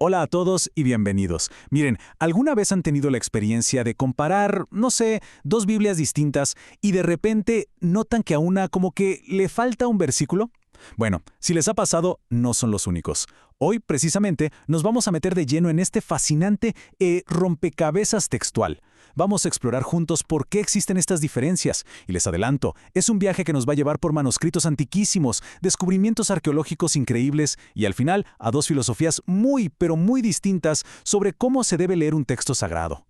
Hola a todos y bienvenidos. Miren, ¿alguna vez han tenido la experiencia de comparar, no sé, dos Biblias distintas y de repente notan que a una como que le falta un versículo? Bueno, si les ha pasado, no son los únicos. Hoy, precisamente, nos vamos a meter de lleno en este fascinante rompecabezas textual. Vamos a explorar juntos por qué existen estas diferencias. Y les adelanto, es un viaje que nos va a llevar por manuscritos antiquísimos, descubrimientos arqueológicos increíbles y al final a dos filosofías muy, pero muy distintas sobre cómo se debe leer un texto sagrado.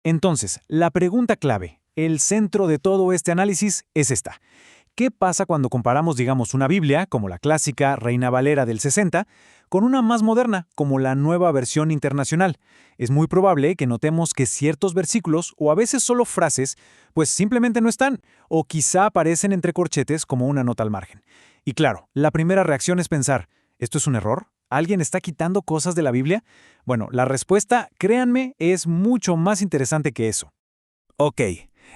Entonces, la pregunta clave, el centro de todo este análisis es esta. ¿Qué pasa cuando comparamos, digamos, una Biblia, como la clásica Reina Valera del 60, con una más moderna, como la nueva versión internacional? Es muy probable que notemos que ciertos versículos, o a veces solo frases, pues simplemente no están, o quizá aparecen entre corchetes como una nota al margen. Y claro, la primera reacción es pensar, ¿esto es un error? ¿Alguien está quitando cosas de la Biblia? Bueno, la respuesta, créanme, es mucho más interesante que eso. Ok,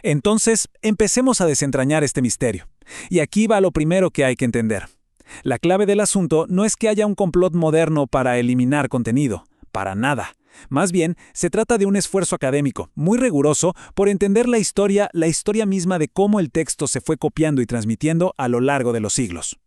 entonces empecemos a desentrañar este misterio. Y aquí va lo primero que hay que entender. La clave del asunto no es que haya un complot moderno para eliminar contenido, para nada. Más bien, se trata de un esfuerzo académico, muy riguroso, por entender la historia misma de cómo el texto se fue copiando y transmitiendo a lo largo de los siglos.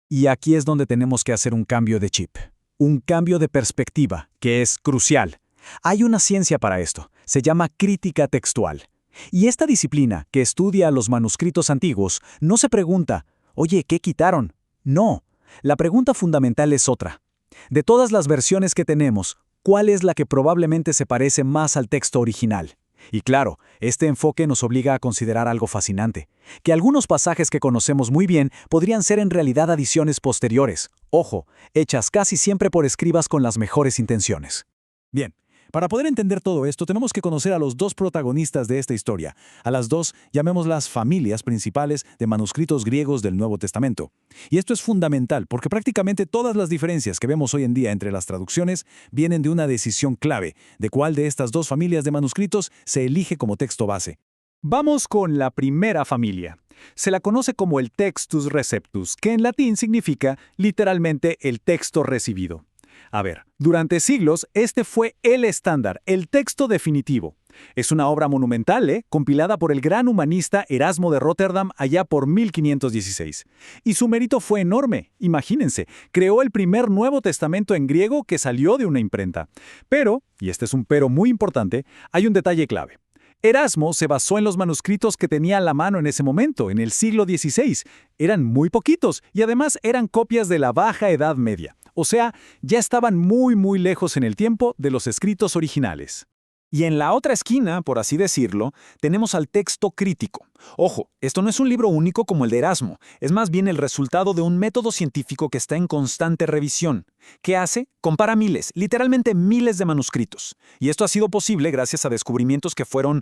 Y aquí es donde tenemos que hacer un cambio de chip, un cambio de perspectiva, que es crucial. Hay una ciencia para esto, se llama crítica textual. Y esta disciplina, que estudia los manuscritos antiguos, no se pregunta, oye, ¿qué quitaron? No, la pregunta fundamental es otra. De todas las versiones que tenemos, ¿cuál es la que probablemente se parece más al texto original? Y claro, este enfoque nos obliga a considerar algo fascinante, que algunos pasajes que conocemos muy bien podrían ser en realidad adiciones posteriores, ojo, hechas casi siempre por escribas con las mejores intenciones. Bien. Para poder entender todo esto, tenemos que conocer a los dos protagonistas de esta historia, a las dos, llamémoslas familias principales de manuscritos griegos del Nuevo Testamento. Y esto es fundamental porque prácticamente todas las diferencias que vemos hoy en día entre las traducciones vienen de una decisión clave, de cuál de estas dos familias de manuscritos se elige como texto base. Vamos con la primera familia. Se la conoce como el Textus Receptus, que en latín significa literalmente el texto recibido. A ver, durante siglos este fue el estándar, el texto definitivo. Es una obra monumental, compilada por el gran humanista Erasmo de Róterdam allá por 1516. Y su mérito fue enorme, imagínense, creó el primer Nuevo Testamento en griego que salió de una imprenta. Pero, y este es un pero muy importante, hay un detalle clave. Erasmo se basó en los manuscritos que tenía a la mano en ese momento, en el siglo XVI. Eran muy poquitos y además eran copias de la Baja Edad Media. O sea, ya estaban muy lejos en el tiempo de los escritos originales. Y en la otra esquina, por así decirlo, tenemos al texto crítico. Ojo, esto no es un libro único como el de Erasmo, es más bien el resultado de un método científico que está en constante revisión. ¿Qué hace? Compara miles, literalmente miles de manuscritos. Y esto ha sido posible gracias a descubrimientos que fueron,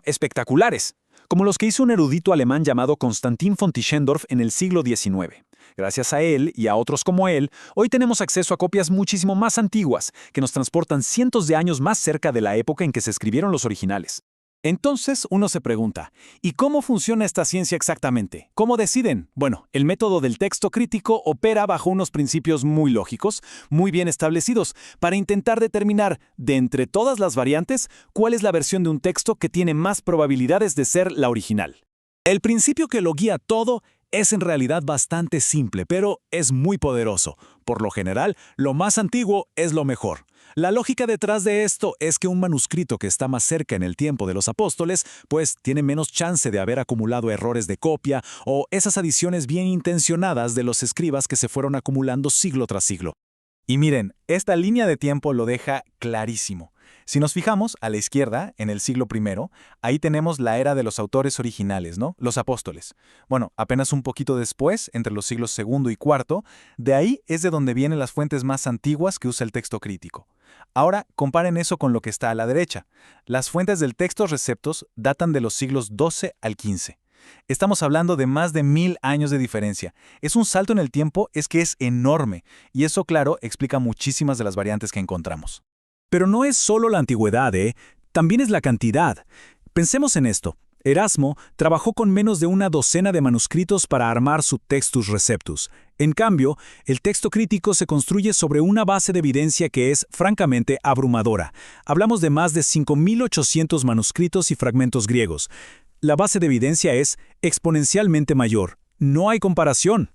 espectaculares, como los que hizo un erudito alemán llamado Constantin von Tischendorf en el siglo XIX. Gracias a él y a otros como él, hoy tenemos acceso a copias muchísimo más antiguas, que nos transportan cientos de años más cerca de la época en que se escribieron los originales. Entonces uno se pregunta, ¿y cómo funciona esta ciencia exactamente? ¿Cómo deciden? Bueno, el método del texto crítico opera bajo unos principios muy lógicos, muy bien establecidos, para intentar determinar, de entre todas las variantes, cuál es la versión de un texto que tiene más probabilidades de ser la original. El principio que lo guía todo es en realidad bastante simple, pero es muy poderoso. Por lo general, lo más antiguo es lo mejor. La lógica detrás de esto es que un manuscrito que está más cerca en el tiempo de los apóstoles, pues tiene menos chance de haber acumulado errores de copia o esas adiciones bien intencionadas de los escribas que se fueron acumulando siglo tras siglo. Y miren, esta línea de tiempo lo deja clarísimo. Si nos fijamos a la izquierda, en el siglo I, ahí tenemos la era de los autores originales, ¿no? Los apóstoles. Bueno, apenas un poquito después, entre los siglos II y IV, de ahí es de donde vienen las fuentes más antiguas que usa el texto crítico. Ahora, comparen eso con lo que está a la derecha. Las fuentes del Textus Receptus datan de los siglos XII al XV. Estamos hablando de más de 1000 años de diferencia. Es un salto en el tiempo, es que es enorme, y eso, claro, explica muchísimas de las variantes que encontramos. Pero no es solo la antigüedad, también es la cantidad. Pensemos en esto. Erasmo trabajó con menos de una docena de manuscritos para armar su Textus Receptus. En cambio, el texto crítico se construye sobre una base de evidencia que es, francamente, abrumadora. Hablamos de más de 5.800 manuscritos y fragmentos griegos. La base de evidencia es exponencialmente mayor. No hay comparación.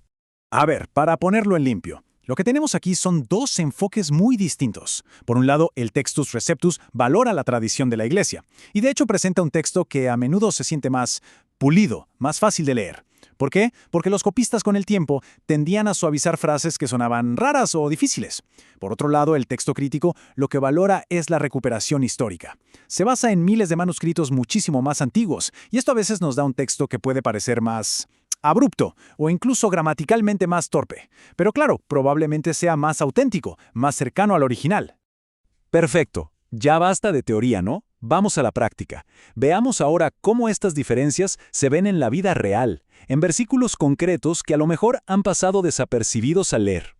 A ver, para ponerlo en limpio, lo que tenemos aquí son dos enfoques muy distintos. Por un lado, el Textus Receptus valora la tradición de la Iglesia, y de hecho presenta un texto que a menudo se siente más pulido, más fácil de leer. ¿Por qué? Porque los copistas con el tiempo tendían a suavizar frases que sonaban raras o difíciles. Por otro lado, el texto crítico lo que valora es la recuperación histórica. Se basa en miles de manuscritos muchísimo más antiguos, y esto a veces nos da un texto que puede parecer más abrupto o incluso gramaticalmente más torpe. Pero claro, probablemente sea más auténtico, más cercano al original. Perfecto. Ya basta de teoría, ¿no? Vamos a la práctica. Veamos ahora cómo estas diferencias se ven en la vida real, en versículos concretos que a lo mejor han pasado desapercibidos al leer.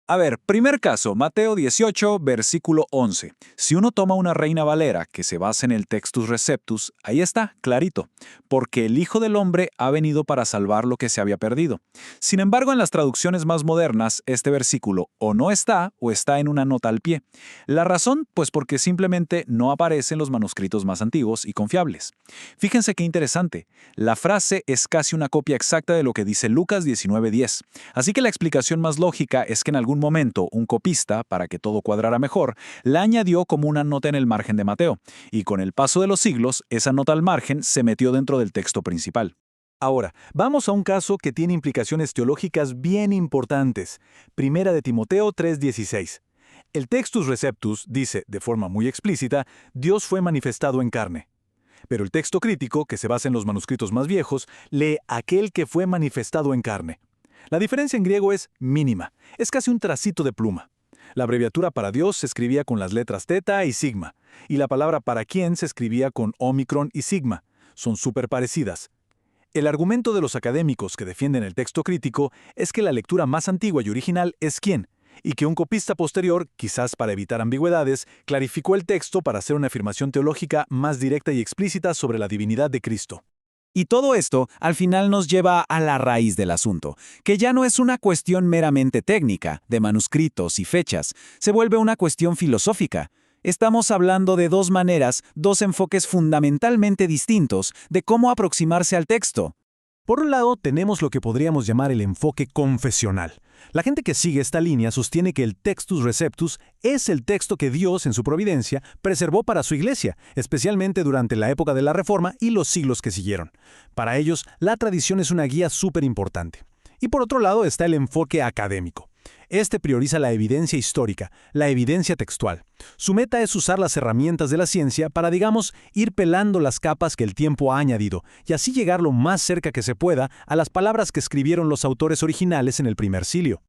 A ver, primer caso, Mateo 18, versículo 11. Si uno toma una Reina Valera que se basa en el Textus Receptus, ahí está, clarito, porque el Hijo del Hombre ha venido para salvar lo que se había perdido. Sin embargo, en las traducciones más modernas, este versículo o no está o está en una nota al pie. La razón, pues porque simplemente no aparece en los manuscritos más antiguos y confiables. Fíjense qué interesante, la frase es casi una copia exacta de lo que dice Lucas 19:10. Así que la explicación más lógica es que en algún momento un copista, para que todo cuadrara mejor, la añadió como una nota en el margen de Mateo, y con el paso de los siglos, esa nota al margen se metió dentro del texto principal. Ahora, vamos a un caso que tiene implicaciones teológicas bien importantes. Primera de Timoteo 3:16. El Textus Receptus dice, de forma muy explícita, Dios fue manifestado en carne. Pero el texto crítico, que se basa en los manuscritos más viejos, lee aquel que fue manifestado en carne. La diferencia en griego es mínima, es casi un tracito de pluma. La abreviatura para Dios se escribía con las letras teta y sigma, y la palabra para quién se escribía con omicron y sigma. Son súper parecidas. El argumento de los académicos que defienden el texto crítico es que la lectura más antigua y original es quién, y que un copista posterior, quizás para evitar ambigüedades, clarificó el texto para hacer una afirmación teológica más directa y explícita sobre la divinidad de Cristo. Y todo esto, al final, nos lleva a la raíz del asunto, que ya no es una cuestión meramente técnica, de manuscritos y fechas, se vuelve una cuestión filosófica. Estamos hablando de dos maneras, dos enfoques fundamentalmente distintos de cómo aproximarse al texto. Por un lado, tenemos lo que podríamos llamar el enfoque confesional. La gente que sigue esta línea sostiene que el Textus Receptus es el texto que Dios, en su providencia, preservó para su iglesia, especialmente durante la época de la Reforma y los siglos que siguieron. Para ellos, la tradición es una guía súper importante. Y por otro lado está el enfoque académico. Este prioriza la evidencia histórica, la evidencia textual. Su meta es usar las herramientas de la ciencia para, digamos, ir pelando las capas que el tiempo ha añadido y así llegar lo más cerca que se pueda a las palabras que escribieron los autores originales en el primer siglo.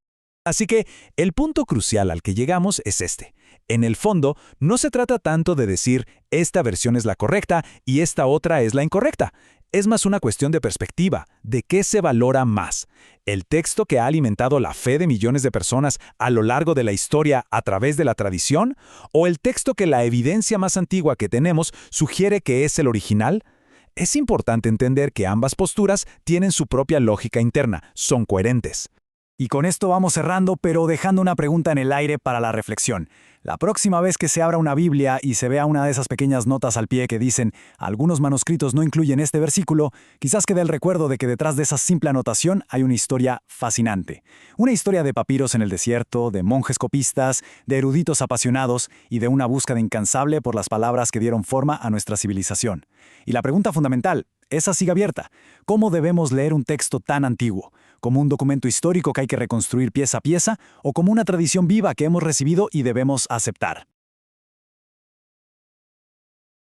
Así que el punto crucial al que llegamos es este. En el fondo, no se trata tanto de decir esta versión es la correcta y esta otra es la incorrecta. Es más una cuestión de perspectiva, de qué se valora más. ¿El texto que ha alimentado la fe de millones de personas a lo largo de la historia a través de la tradición? ¿O el texto que la evidencia más antigua que tenemos sugiere que es el original? Es importante entender que ambas posturas tienen su propia lógica interna, son coherentes. Y con esto vamos cerrando, pero dejando una pregunta en el aire para la reflexión. La próxima vez que se abra una Biblia y se vea una de esas pequeñas notas al pie que dicen algunos manuscritos no incluyen este versículo, quizás quede el recuerdo de que detrás de esa simple anotación hay una historia fascinante. Una historia de papiros en el desierto, de monjes copistas, de eruditos apasionados y de una búsqueda incansable por las palabras que dieron forma a nuestra civilización. Y la pregunta fundamental, esa sigue abierta. ¿Cómo debemos leer un texto tan antiguo? ¿Como un documento histórico que hay que reconstruir pieza a pieza o como una tradición viva que hemos recibido y debemos aceptar?